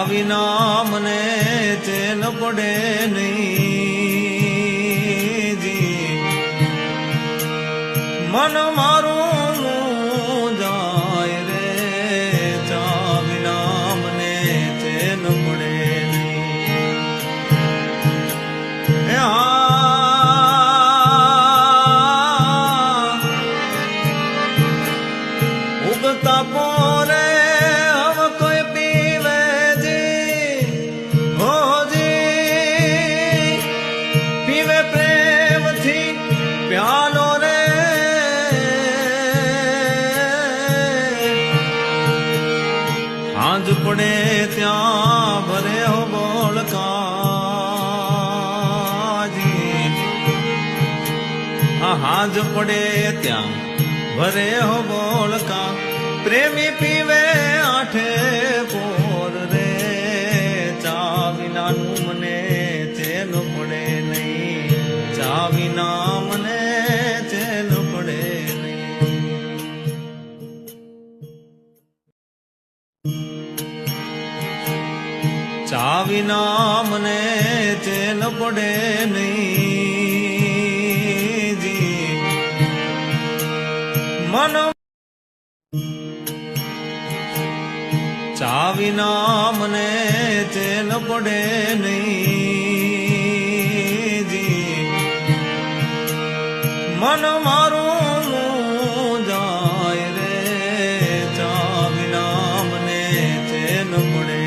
ચા વિના મને ચેન પડે નહીં જી મન મારું જાય રે ચા વિના મને ચેન પડે નહીં ઉગતા પોરે હવે કોઈ પીવે જી હો જી પીવે પ્રેમથી પ્યાલો રે હાંજ પડે ત્યાં ભરે હો બોળકાજી હાંજ પડે ત્યાં ભરે હો બોળકા પ્રેમી પીવે આઠે પોર રે ચા વિનાનું મને ચેન પડે નહીં ચા વિના મને ચેન પડે નહીં ચા વિના મને ચેન પડે નહીં જી મન ચા વિના મને ચેન પડે નહીં જી મન મારું જાય રે ચા વિના મને ચેન પડે